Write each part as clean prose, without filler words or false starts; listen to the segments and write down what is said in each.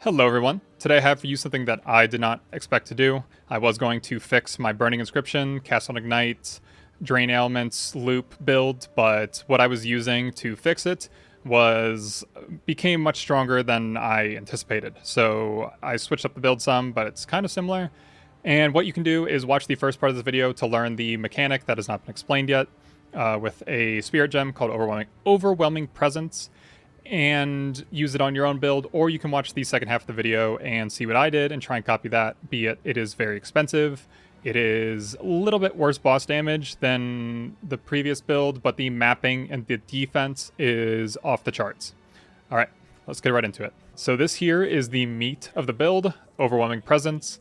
Hello everyone. Today I have for you something that I did not expect to do. I was going to fix my Burning Inscription, Cast on Ignite, Drain Ailments, Loop build, but what I was using to fix it became much stronger than I anticipated. So I switched up the build some, but it's kind of similar. And what you can do is watch the first part of this video to learn the mechanic that has not been explained yet with a Spirit Gem called Overwhelming Presence, and use it on your own build, or you can watch the second half of the video and see what I did and try and copy that, be it is very expensive. It is a little bit worse boss damage than the previous build, but the mapping and the defense is off the charts. All right, let's get right into it. So this here is the meat of the build, Overwhelming Presence.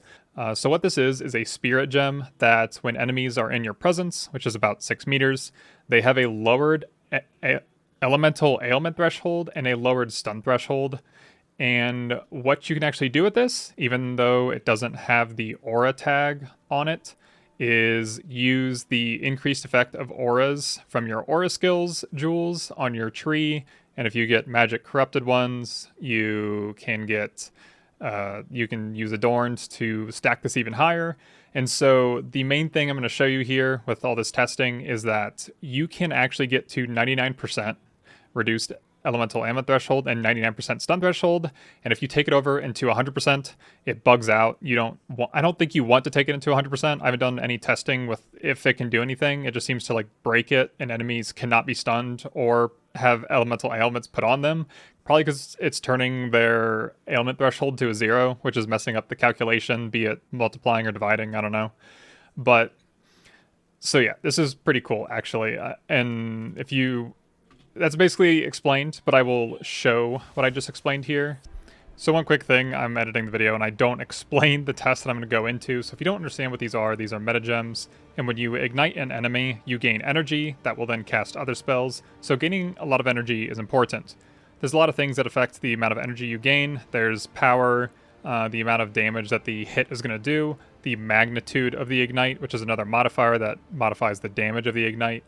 So what this is a spirit gem that when enemies are in your presence, which is about 6 meters, they have a lowered elemental ailment threshold and a lowered stun threshold. And what you can actually do with this, even though it doesn't have the aura tag on it, is use the increased effect of auras from your aura skills jewels on your tree. And if you get magic corrupted ones, you can use adorned to stack this even higher. And so the main thing I'm going to show you here with all this testing is that you can actually get to 99% reduced elemental ailment threshold and 99% stun threshold. And if you take it over into 100%, it bugs out. I don't think you want to take it into 100%. I haven't done any testing with if it can do anything. It just seems to like break it, and enemies cannot be stunned or have elemental ailments put on them. Probably because it's turning their ailment threshold to a 0, which is messing up the calculation, be it multiplying or dividing, I don't know. But so yeah, this is pretty cool actually. And that's basically explained, but I will show what I just explained here. So one quick thing, I'm editing the video and I don't explain the test that I'm going to go into. So if you don't understand what these are meta gems. And when you ignite an enemy, you gain energy that will then cast other spells. So gaining a lot of energy is important. There's a lot of things that affect the amount of energy you gain. There's power, the amount of damage that the hit is going to do, the magnitude of the ignite, which is another modifier that modifies the damage of the ignite.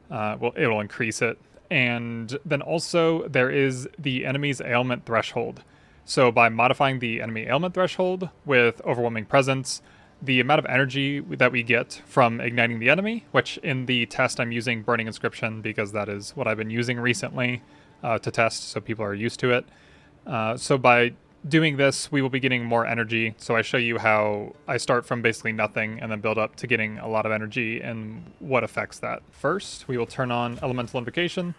It will increase it. And then also there is the enemy's ailment threshold. So by modifying the enemy ailment threshold with Overwhelming Presence, the amount of energy that we get from igniting the enemy, which in the test I'm using Burning Inscription because that is what I've been using recently to test, so people are used to it. So by doing this, we will be getting more energy. So I show you how I start from basically nothing and then build up to getting a lot of energy and what affects that. First, we will turn on Elemental Invocation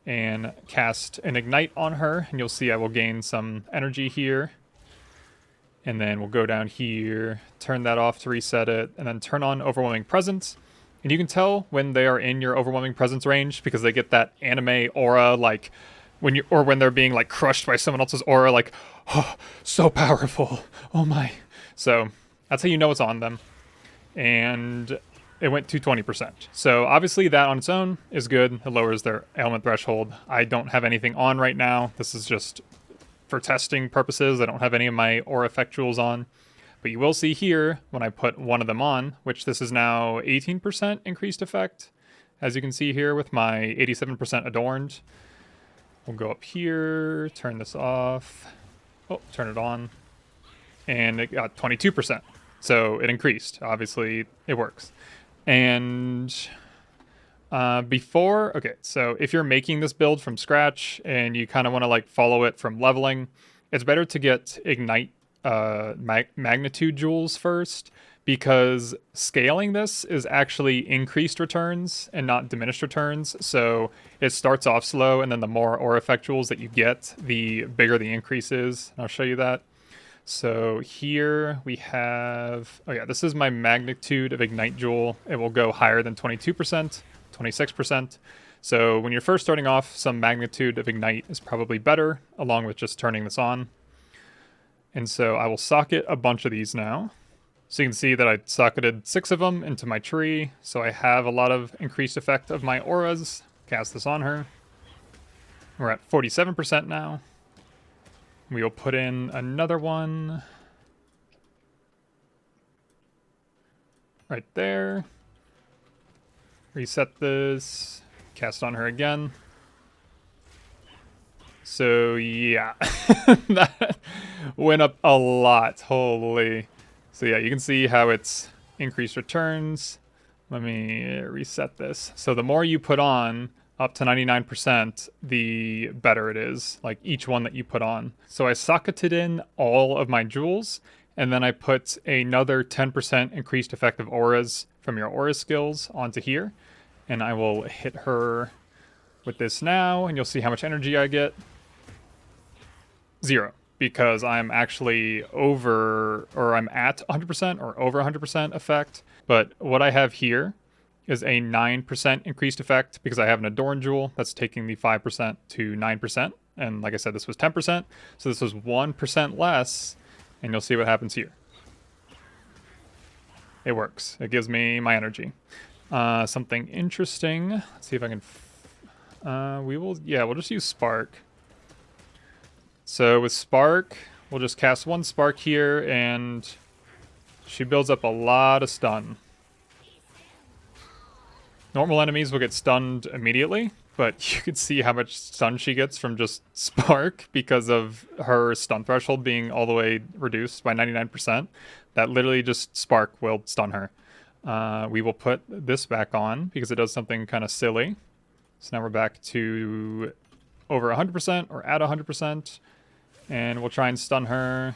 and cast an Ignite on her, and you'll see I will gain some energy here. And then we'll go down here, turn that off to reset it, and then turn on Overwhelming Presence. And you can tell when they are in your Overwhelming Presence range because they get that anime aura, like when they're being like crushed by someone else's aura, like, oh, so powerful, oh my. So that's how you know it's on them. And it went to 20%. So obviously that on its own is good. It lowers their ailment threshold. I don't have anything on right now. This is just for testing purposes. I don't have any of my aura effectuals on. But you will see here when I put one of them on, which this is now 18% increased effect. As you can see here with my 87% adorned. We'll go up here, turn this off. Oh, turn it on. And it got 22%. So it increased. Obviously, it works. And so if you're making this build from scratch and you kind of want to like follow it from leveling, it's better to get Ignite magnitude jewels first, because scaling this is actually increased returns and not diminished returns. So it starts off slow, and then the more aura effectuals that you get, the bigger the increase is. And I'll show you that. So here we have, this is my magnitude of Ignite Jewel. It will go higher than 22%, 26%. So when you're first starting off, some magnitude of Ignite is probably better, along with just turning this on. And so I will socket a bunch of these now. So you can see that I socketed 6 of them into my tree. So I have a lot of increased effect of my auras. Cast this on her. We're at 47% now. We will put in another one right there. Reset this. Cast on her again. So yeah, that went up a lot. Holy. So yeah, you can see how it's increased returns. Let me reset this. So the more you put on, up to 99%, the better it is, like each one that you put on. So I socketed in all of my jewels, and then I put another 10% increased effective auras from your aura skills onto here. And I will hit her with this now, and you'll see how much energy I get. 0, because I'm actually over, or I'm at 100% or over 100% effect. But what I have here is a 9% increased effect because I have an Adorn Jewel that's taking the 5% to 9%. And like I said, this was 10%. So this was 1% less, and you'll see what happens here. It works. It gives me my energy. Something interesting. Let's see if I can... we'll just use Spark. So with Spark, we'll just cast one Spark here, and she builds up a lot of stun. Normal enemies will get stunned immediately, but you can see how much stun she gets from just Spark because of her stun threshold being all the way reduced by 99%. That literally just Spark will stun her. We will put this back on because it does something kind of silly. So now we're back to over 100% or at 100%. And we'll try and stun her.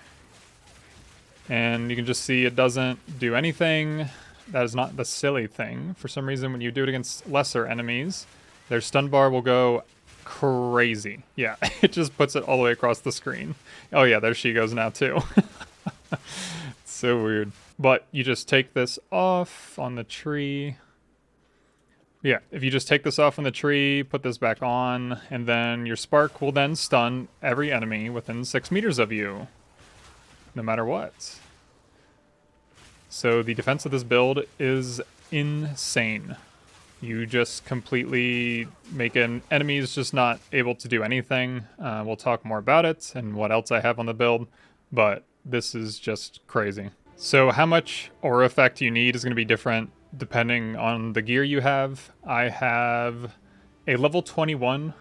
And you can just see it doesn't do anything. That is not the silly thing. For some reason, when you do it against lesser enemies, their stun bar will go crazy. Yeah, it just puts it all the way across the screen. Oh yeah, there she goes now too. It's so weird. But you just take this off on the tree. Yeah, if you just take this off on the tree, put this back on, and then your Spark will then stun every enemy within 6 meters of you. No matter what. So the defense of this build is insane. You just completely make enemies just not able to do anything. We'll talk more about it and what else I have on the build, but this is just crazy. So how much aura effect you need is going to be different depending on the gear you have. I have a level 21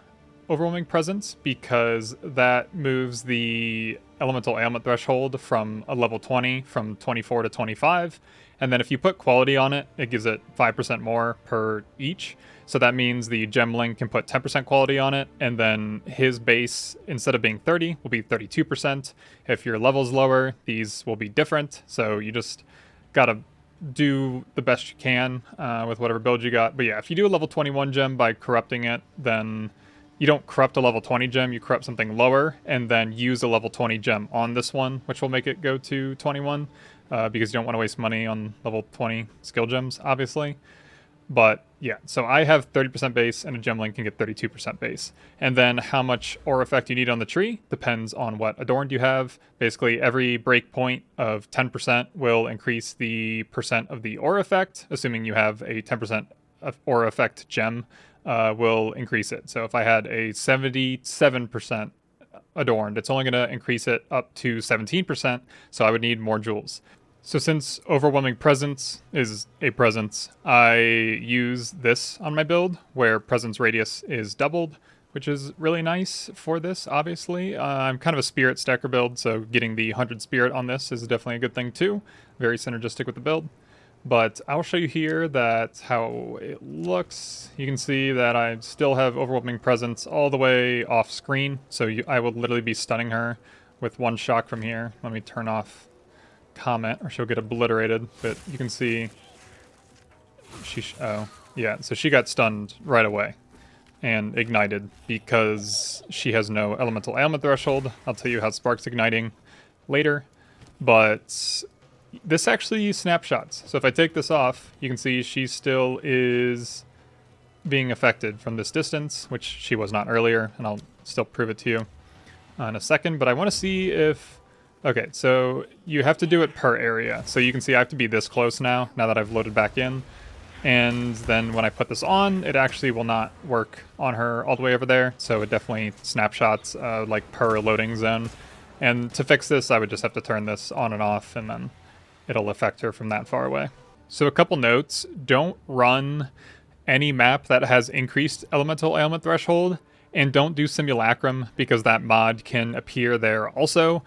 Overwhelming Presence because that moves the elemental ailment threshold from a level 20 from 24 to 25, and then if you put quality on it, it gives it 5% more per each. So that means the gemling can put 10% quality on it, and then his base, instead of being 30, will be 32%. If your level's lower, these will be different, so you just gotta do the best you can with whatever build you got. But yeah, if you do a level 21 gem by corrupting it, then you don't corrupt a level 20 gem, you corrupt something lower, and then use a level 20 gem on this one, which will make it go to 21, because you don't want to waste money on level 20 skill gems, obviously. But yeah, so I have 30% base, and a gemling can get 32% base. And then how much aura effect you need on the tree depends on what adorned you have. Basically, every breakpoint of 10% will increase the percent of the aura effect, assuming you have a 10% aura effect gem. Will increase it. So if I had a 77% adorned, it's only going to increase it up to 17%, so I would need more jewels. So since Overwhelming Presence is a presence, I use this on my build, where presence radius is doubled, which is really nice for this, obviously. I'm kind of a spirit stacker build, so getting the 100 spirit on this is definitely a good thing too. Very synergistic with the build. But I'll show you here that how it looks. You can see that I still have Overwhelming Presence all the way off screen. So I will literally be stunning her with one shock from here. Let me turn off Comet or she'll get obliterated. But you can see oh yeah, so she got stunned right away and ignited because she has no elemental ailment threshold. I'll tell you how Spark's igniting later. But this actually snapshots. So if I take this off, you can see she still is being affected from this distance, which she was not earlier, and I'll still prove it to you in a second. But I want to see if... Okay, so you have to do it per area. So you can see I have to be this close now that I've loaded back in. And then when I put this on, it actually will not work on her all the way over there. So it definitely snapshots like per loading zone. And to fix this, I would just have to turn this on and off, and then it'll affect her from that far away. So a couple notes. Don't run any map that has increased elemental ailment threshold And don't do Simulacrum because that mod can appear there also.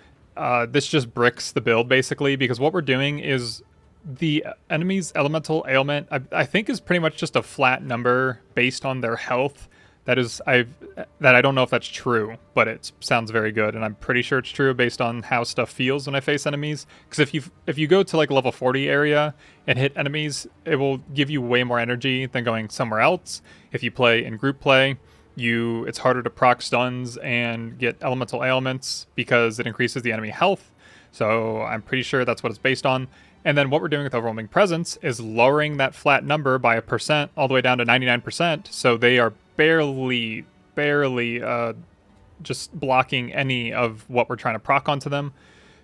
This just bricks the build basically, because what we're doing is the enemy's elemental ailment, I think, is pretty much just a flat number based on their health. That I don't know if that's true, but it sounds very good, and I'm pretty sure it's true based on how stuff feels when I face enemies. Because if you go to like level 40 area and hit enemies, it will give you way more energy than going somewhere else. If you play in group play, it's harder to proc stuns and get elemental ailments because it increases the enemy health. So I'm pretty sure that's what it's based on. And then what we're doing with Overwhelming Presence is lowering that flat number by 1% all the way down to 99%. So they are barely just blocking any of what we're trying to proc onto them.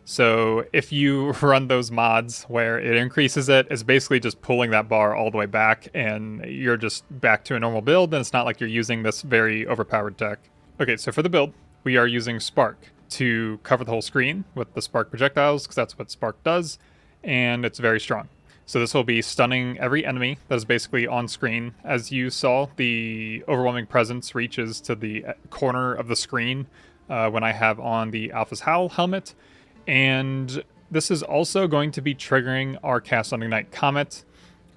So if you run those mods where it increases it's basically just pulling that bar all the way back, and you're just back to a normal build, and it's not like you're using this very overpowered tech. Okay, so for the build, we are using Spark to cover the whole screen with the Spark projectiles, because that's what Spark does, and it's very strong. So this will be stunning every enemy that is basically on screen. As you saw, the Overwhelming Presence reaches to the corner of the screen when I have on the Alpha's Howl helmet. And this is also going to be triggering our Cast on Ignite Comet.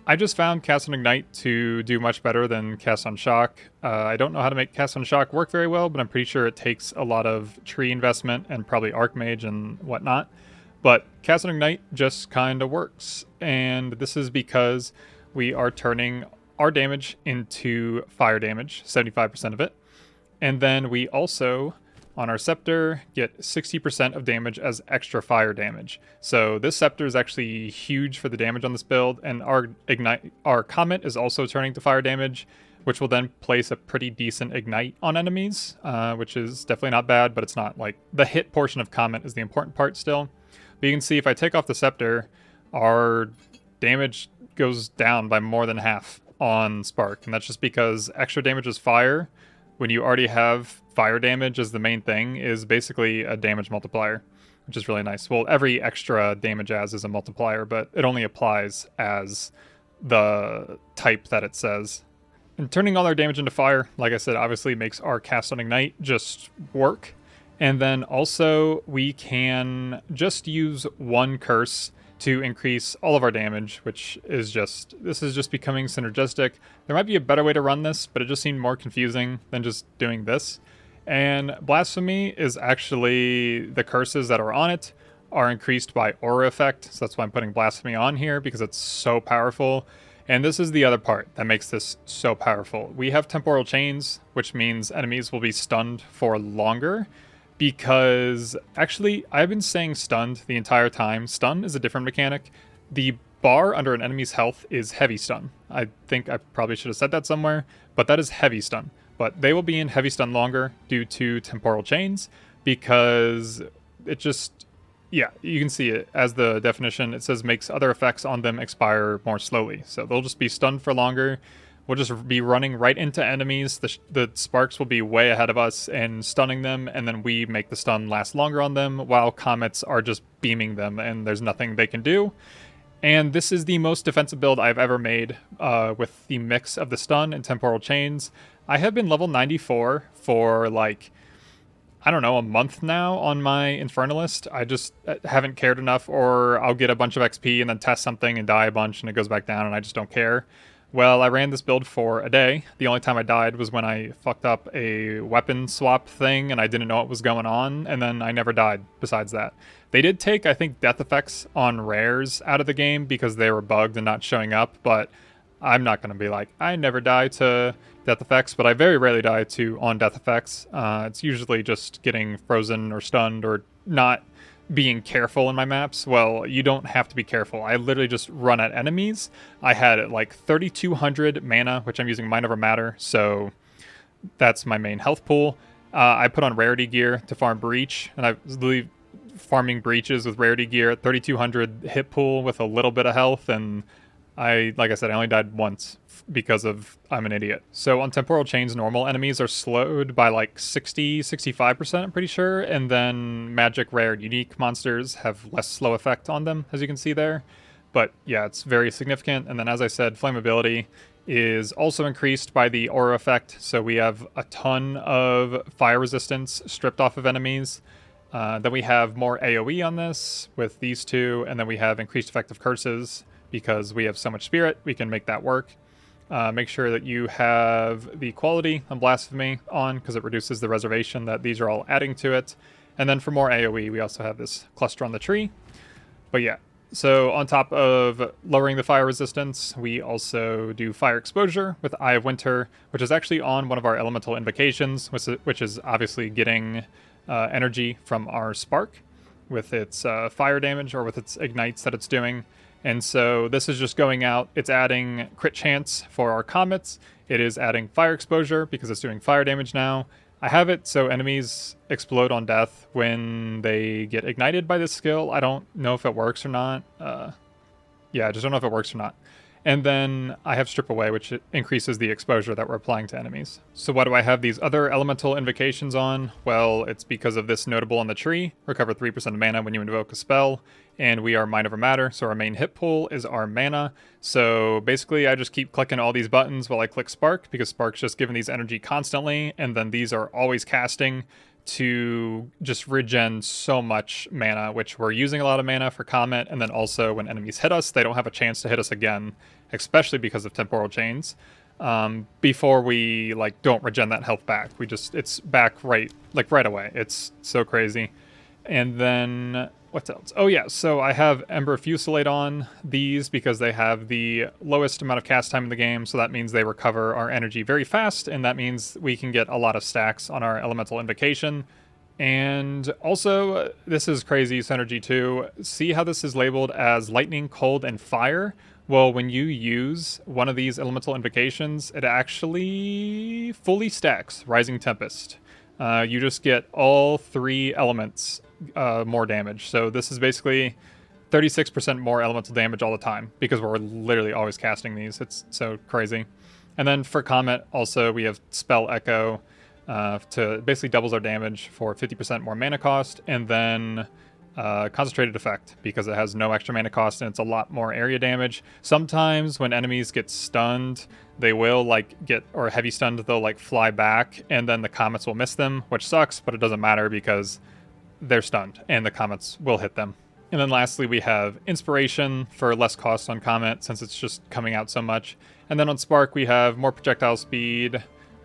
I just found Cast on Ignite to do much better than Cast on Shock. I don't know how to make Cast on Shock work very well, but I'm pretty sure it takes a lot of tree investment and probably Archmage and whatnot. But Cast on Ignite just kind of works, and this is because we are turning our damage into fire damage, 75% of it. And then we also, on our Scepter, get 60% of damage as extra fire damage. So this Scepter is actually huge for the damage on this build, and our Comet is also turning to fire damage, which will then place a pretty decent Ignite on enemies, which is definitely not bad, but it's not like the hit portion of Comet is the important part still. But you can see if I take off the Scepter, our damage goes down by more than half on Spark, and that's just because extra damage is fire. When you already have fire damage as the main thing, is basically a damage multiplier, which is really nice. Well, every extra damage as is a multiplier, but it only applies as the type that it says. And turning all our damage into fire, like I said, obviously makes our Cast on Ignite just work. And then also we can just use one curse to increase all of our damage, which is this is just becoming synergistic. There might be a better way to run this, but it just seemed more confusing than just doing this. And Blasphemy is actually, the curses that are on it are increased by aura effect. So that's why I'm putting Blasphemy on here, because it's so powerful. And this is the other part that makes this so powerful. We have temporal chains, which means enemies will be stunned for longer. Because actually, I've been saying stunned the entire time. Stun is a different mechanic. The bar under an enemy's health is heavy stun. I think I probably should have said that somewhere, but that is heavy stun. But they will be in heavy stun longer due to temporal chains, because it just, yeah, you can see it as the definition. It says makes other effects on them expire more slowly. So they'll just be stunned for longer. We'll just be running right into enemies. The sparks will be way ahead of us and stunning them, and then we make the stun last longer on them, while comets are just beaming them, and there's nothing they can do. And this is the most defensive build I've ever made with the mix of the stun and temporal chains. I have been level 94 for like, I don't know, a month now on my Infernalist. I just haven't cared enough, or I'll get a bunch of XP and then test something and die a bunch and it goes back down and I just don't care. Well, I ran this build for a day. The only time I died was when I fucked up a weapon swap thing and I didn't know what was going on, and then I never died besides that. They did take, I think, death effects on rares out of the game because they were bugged and not showing up, but I'm not going to be like, I never die to death effects, but I very rarely die to on death effects. It's usually just getting frozen or stunned or not being careful in my maps. Well, you don't have to be careful. I literally just run at enemies. I had like 3,200 mana, which I'm using Mind Over Matter, so that's my main health pool. I put on rarity gear to farm breach, and I was literally farming breaches with rarity gear at 3,200 hit pool with a little bit of health, and like I said, I only died once because of I'm an idiot. So on Temporal Chains, normal enemies are slowed by like 65%, I'm pretty sure, and then magic, rare, unique monsters have less slow effect on them, as you can see there. But yeah, it's very significant. And then, as I said, flammability is also increased by the aura effect. So we have a ton of fire resistance stripped off of enemies. Then we have more AoE on this with these two, and then we have increased effective curses because we have so much spirit, we can make that work. Make sure that you have the quality on Blasphemy on because it reduces the reservation that these are all adding to it. And then for more AoE, we also have this cluster on the tree. But yeah, so on top of lowering the fire resistance, we also do fire exposure with Eye of Winter, which is actually on one of our elemental invocations, which is obviously getting energy from our spark with its fire damage or with its ignites that it's doing. And so this is just going out, it's adding crit chance for our comets, it is adding fire exposure because it's doing fire damage now. I have it so enemies explode on death when they get ignited by this skill. I don't know if it works or not. Yeah, I just don't know if it works or not. And then I have Strip Away, which increases the exposure that we're applying to enemies. So why do I have these other elemental invocations on? Well, it's because of this notable on the tree. Recover 3% of mana when you invoke a spell. And we are Mind Over Matter, so our main hit pool is our mana. So basically I just keep clicking all these buttons while I click Spark, because Spark's just giving these energy constantly, and then these are always casting to just regen so much mana, which we're using a lot of mana for Comet, and then also when enemies hit us, they don't have a chance to hit us again, especially because of temporal chains. Before we don't regen that health back, it's back right away. It's so crazy. And then what else? Oh yeah, so I have Ember Fusillade on these because they have the lowest amount of cast time in the game, so that means they recover our energy very fast, and that means we can get a lot of stacks on our elemental invocation. And also, this is crazy synergy too. See how this is labeled as lightning, cold, and fire? Well, when you use one of these elemental invocations, it actually fully stacks Rising Tempest. You just get all 3 elements more damage. So this is basically 36% more elemental damage all the time because we're literally always casting these. It's so crazy. And then for Comet, also we have Spell Echo to basically doubles our damage for 50% more mana cost, and then Concentrated Effect because it has no extra mana cost and it's a lot more area damage. Sometimes when enemies get stunned, they will or heavy stunned, they'll fly back, and then the comets will miss them, which sucks, but it doesn't matter because they're stunned and the comets will hit them. And then lastly, we have Inspiration for less cost on Comet since it's just coming out so much. And then on Spark, we have more projectile speed,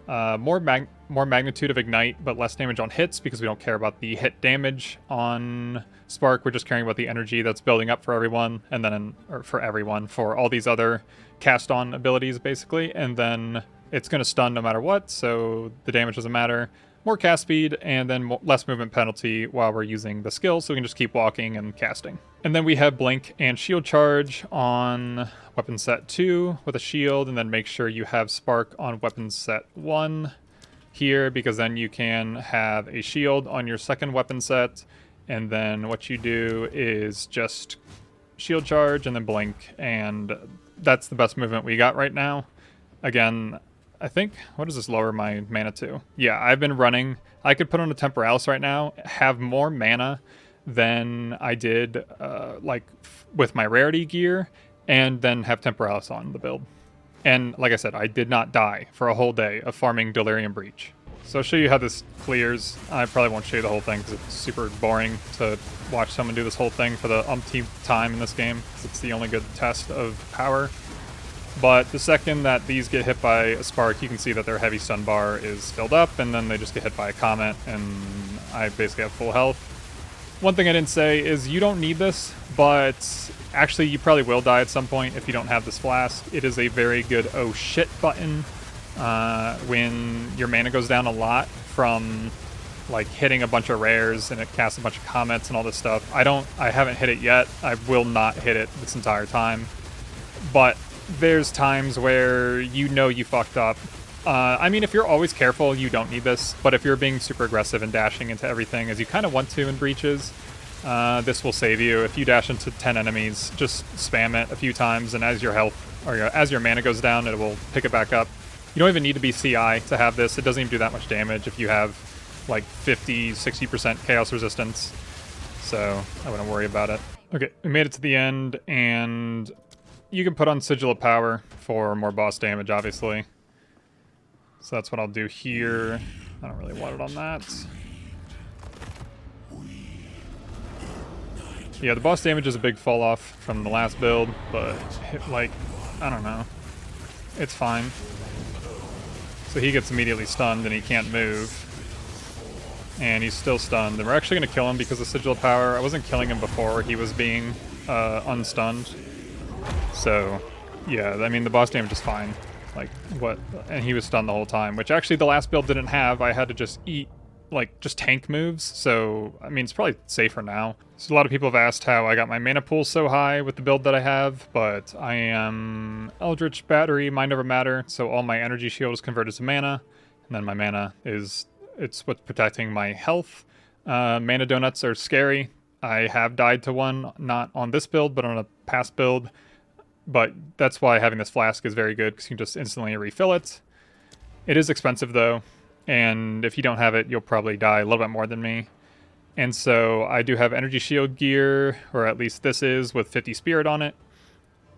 more magnitude of Ignite, but less damage on hits because we don't care about the hit damage on Spark. We're just caring about the energy that's building up for everyone, and then for all these other cast-on abilities, basically. And then it's going to stun no matter what, so the damage doesn't matter. More cast speed, and then less movement penalty while we're using the skill, so we can just keep walking and casting. And then we have Blink and Shield Charge on Weapon Set 2 with a shield, and then make sure you have Spark on Weapon Set 1 here, because then you can have a shield on your second weapon set, and then what you do is just Shield Charge and then Blink, and that's the best movement we got right now. Again, I think, what does this lower my mana to? Yeah, I've been running, I could put on a Temporalis right now, have more mana than I did with my rarity gear, and then have Temporalis on the build. And like I said, I did not die for a whole day of farming Delirium Breach. So I'll show you how this clears. I probably won't show you the whole thing because it's super boring to watch someone do this whole thing for the umpteenth time in this game, because it's the only good test of power. But the second that these get hit by a Spark, you can see that their heavy stun bar is filled up, and then they just get hit by a Comet, and I basically have full health. One thing I didn't say is you don't need this, but actually you probably will die at some point if you don't have this flask. It is a very good oh shit button when your mana goes down a lot from hitting a bunch of rares and it casts a bunch of comets and all this stuff. I haven't hit it yet. I will not hit it this entire time. But there's times where you fucked up. I mean, if you're always careful, you don't need this, but if you're being super aggressive and dashing into everything as you kind of want to in Breaches, this will save you. If you dash into 10 enemies, just spam it a few times, and as your health, or as your mana goes down, it will pick it back up. You don't even need to be CI to have this. It doesn't even do that much damage if you have 50-60% chaos resistance, so I wouldn't worry about it. Okay, we made it to the end, and you can put on Sigil of Power for more boss damage, obviously. So that's what I'll do here. I don't really want it on that. Yeah, the boss damage is a big fall off from the last build, but like, I don't know. It's fine. So he gets immediately stunned and he can't move. And he's still stunned. And we're actually going to kill him because of Sigil of Power. I wasn't killing him before he was being unstunned. So, yeah, I mean, the boss damage is fine. Like, what? And he was stunned the whole time, which actually the last build didn't have. I had to just eat, like, just tank moves. So, I mean, it's probably safer now. So a lot of people have asked how I got my mana pool so high with the build that I have, but I am Eldritch Battery, Mind Over Matter, so all my energy shield is converted to mana, and then my mana is, it's what's protecting my health. Mana donuts are scary. I have died to one, not on this build, but on a past build, but that's why having this flask is very good, because you can just instantly refill it. It is expensive though, and if you don't have it, you'll probably die a little bit more than me. And so I do have energy shield gear, or at least this is, with 50 spirit on it.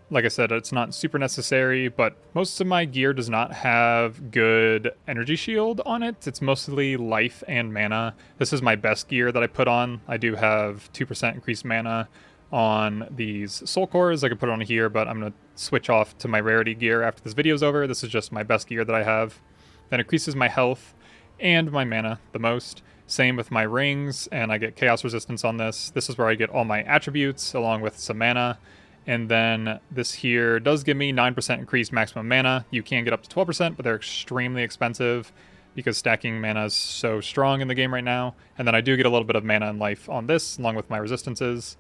Like I said, it's not super necessary, but most of my gear does not have good energy shield on it. It's mostly life and mana. This is my best gear that I put on. I do have 2% increased mana on these soul cores. I could put it on here, but I'm going to switch off to my rarity gear after this video is over. This is just my best gear that I have. That increases my health and my mana the most. Same with my rings, and I get chaos resistance on this. This is where I get all my attributes along with some mana. And then this here does give me 9% increased maximum mana. You can get up to 12%, but they're extremely expensive because stacking mana is so strong in the game right now. And then I do get a little bit of mana and life on this, along with my resistances.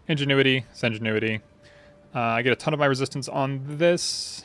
Ingenuity, it's ingenuity. I get a ton of my resistance on this.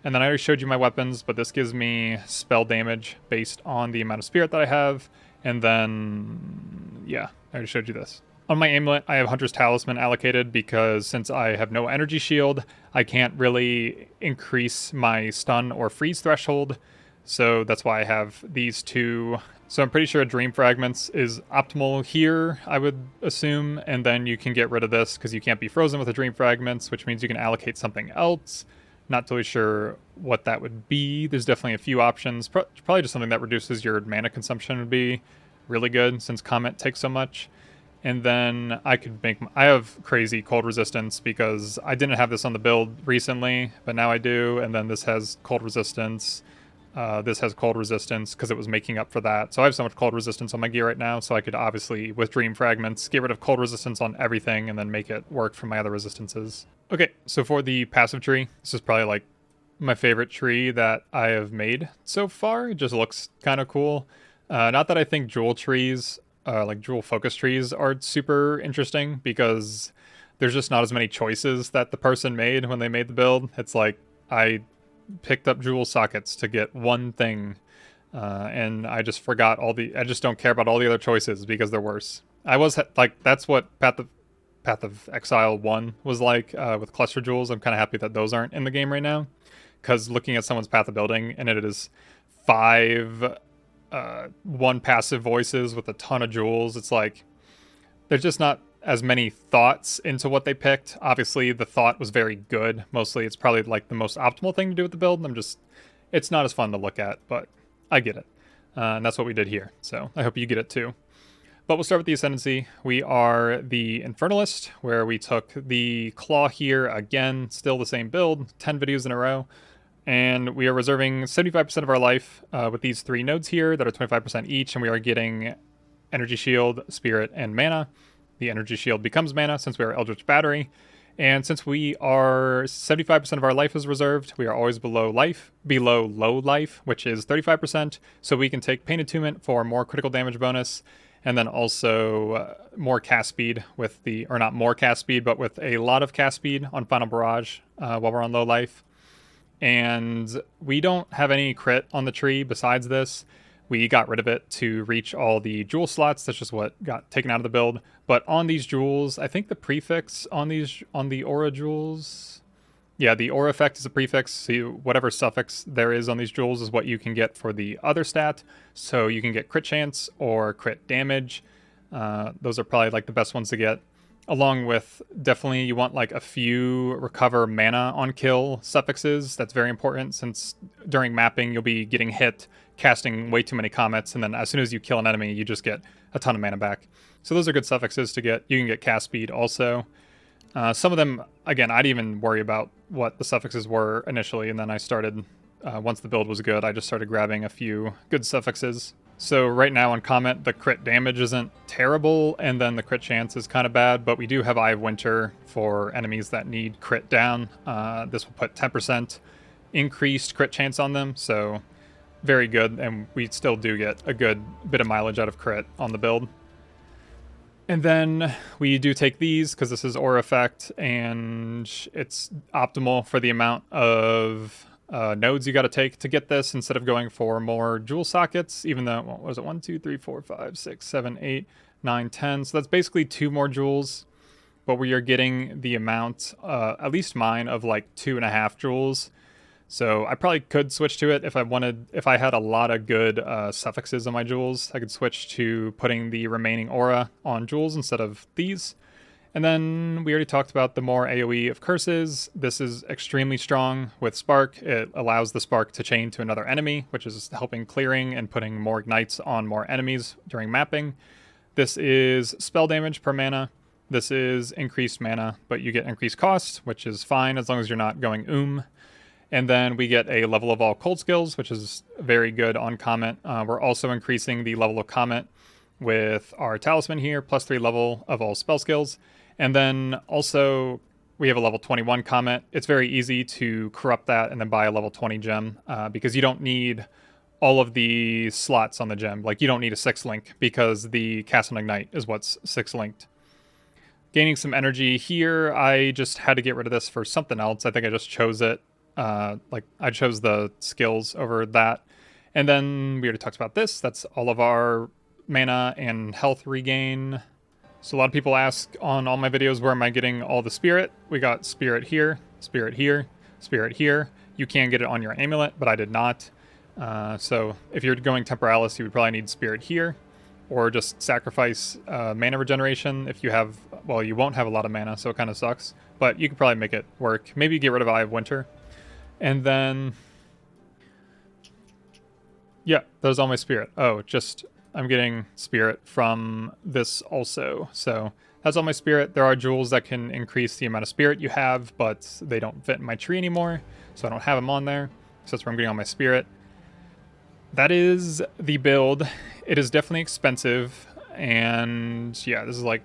And then I already showed you my weapons, but this gives me spell damage based on the amount of spirit that I have. And then, yeah, I already showed you this. On my amulet, I have Hunter's Talisman allocated because since I have no energy shield, I can't really increase my stun or freeze threshold. So that's why I have these two. So I'm pretty sure Dream Fragments is optimal here, I would assume. And then you can get rid of this because you can't be frozen with the Dream Fragments, which means you can allocate something else. Not totally sure what that would be. There's definitely a few options. Probably just something that reduces your mana consumption would be really good since Comet takes so much. And then I could make... I have crazy cold resistance because I didn't have this on the build recently, but now I do. And then this has cold resistance. This has cold resistance because it was making up for that. So I have so much cold resistance on my gear right now, so I could obviously, with Dream Fragments, get rid of cold resistance on everything and then make it work for my other resistances. Okay, so for the passive tree, this is probably like my favorite tree that I have made so far. It just looks kind of cool. Not that I think jewel trees, like jewel focus trees, are super interesting because there's just not as many choices that the person made when they made the build. It's like I picked up jewel sockets to get one thing, and I just forgot I just don't care about all the other choices because they're worse. I was like, that's what Path of Exile 1 was like with cluster jewels. I'm kind of happy that those aren't in the game right now, because looking at someone's path of building and it is 5 one passive voices with a ton of jewels, it's like there's just not as many thoughts into what they picked. Obviously the thought was very good. Mostly it's probably like the most optimal thing to do with the build. It's not as fun to look at, but I get it. And that's what we did here. So I hope you get it too. But we'll start with the Ascendancy. We are the Infernalist, where we took the Claw here again, still the same build, 10 videos in a row. And we are reserving 75% of our life with these 3 nodes here that are 25% each, and we are getting Energy Shield, Spirit, and Mana. The Energy Shield becomes mana since we are Eldritch Battery. And since we are 75% of our life is reserved, we are always below low life, which is 35%. So we can take Pain Attunement for more critical damage bonus, and then also more cast speed with or not more cast speed, but with a lot of cast speed on Final Barrage while we're on low life. And we don't have any crit on the tree besides this. We got rid of it to reach all the jewel slots. That's just what got taken out of the build. But on these jewels, I think the prefix on the aura jewels... Yeah, the aura effect is a prefix. So whatever suffix there is on these jewels is what you can get for the other stat. So you can get crit chance or crit damage. Those are probably like the best ones to get. along with definitely you want like a few recover mana on kill suffixes. That's very important since during mapping you'll be getting hit, casting way too many comets, and then as soon as you kill an enemy, you just get a ton of mana back. So those are good suffixes to get. You can get cast speed also. Some of them, again, I didn't even worry about what the suffixes were initially, and then I started, once the build was good, I just started grabbing a few good suffixes. So right now on Comet, the crit damage isn't terrible, and then the crit chance is kind of bad, but we do have Eye of Winter for enemies that need crit down. This will put 10% increased crit chance on them, so very good, and we still do get a good bit of mileage out of crit on the build. And then we do take these because this is Aura Effect, and it's optimal for the amount of nodes you got to take to get this instead of going for more jewel sockets, even though, what was it, 1, 2, 3, 4, 5, 6, 7, 8, 9, 10. So that's basically 2 more jewels, but we are getting the amount, at least mine, of like 2.5 jewels. So I probably could switch to it if I wanted. If I had a lot of good suffixes on my jewels, I could switch to putting the remaining aura on jewels instead of these. And then we already talked about the more AoE of curses. This is extremely strong with Spark. It allows the Spark to chain to another enemy, which is helping clearing and putting more ignites on more enemies during mapping. This is spell damage per mana. This is increased mana, but you get increased cost, which is fine as long as you're not going And then we get a level of all cold skills, which is very good on Comet. We're also increasing the level of Comet with our talisman here, +3 level of all spell skills. And then also we have a level 21 Comet. It's very easy to corrupt that and then buy a level 20 gem because you don't need all of the slots on the gem. Like you don't need a 6 link because the Cast on Ignite is what's 6 linked. Gaining some energy here. I just had to get rid of this for something else. I think I just chose it. Like I chose the skills over that. And then we already talked about this. That's all of our mana and health regain. So a lot of people ask on all my videos, where am I getting all the spirit? We got spirit here, spirit here, spirit here. You can get it on your amulet, but I did not. So if you're going Temporalis, you would probably need spirit here, or just sacrifice mana regeneration if you have, well, you won't have a lot of mana, so it kind of sucks. But you could probably make it work. Maybe get rid of Eye of Winter. And then, yeah, there's all my spirit. Oh, just, I'm getting spirit from this also. So that's all my spirit. There are jewels that can increase the amount of spirit you have, but they don't fit in my tree anymore, so I don't have them on there. So that's where I'm getting all my spirit. That is the build. It is definitely expensive, and yeah, this is like,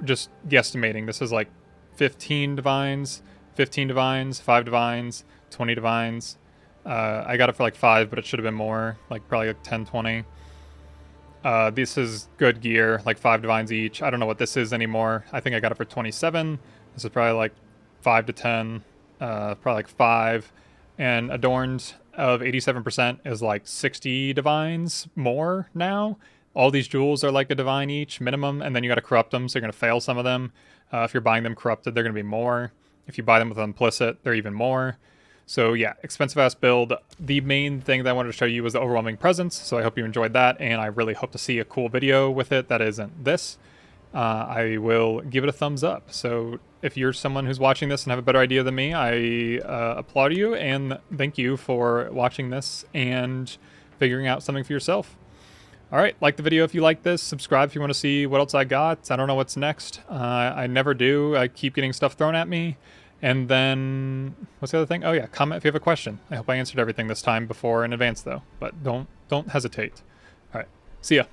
just guesstimating. This is like 15 divines, 15 divines, 5 divines, 20 divines. I got it for like 5, but it should have been more, like probably like 10, 20. This is good gear, like 5 divines each. I don't know what this is anymore. I think I got it for 27. This is probably like 5 to 10, probably like 5. And adorned of 87% is like 60 divines more now. All these jewels are like a divine each minimum, and then you got to corrupt them, so you're going to fail some of them. If you're buying them corrupted, they're going to be more. If you buy them with implicit, they're even more. So yeah, expensive ass build. The main thing that I wanted to show you was the overwhelming presence, so I hope you enjoyed that, and I really hope to see a cool video with it that isn't this. I will give it a thumbs up. So if you're someone who's watching this and have a better idea than me, I applaud you and thank you for watching this and figuring out something for yourself. All right, like the video if you like this, subscribe if you want to see what else I got. I don't know what's next. I never do. I keep getting stuff thrown at me. And then, what's the other thing? Oh yeah, comment if you have a question. I hope I answered everything this time before in advance though, but don't hesitate. All right, see ya.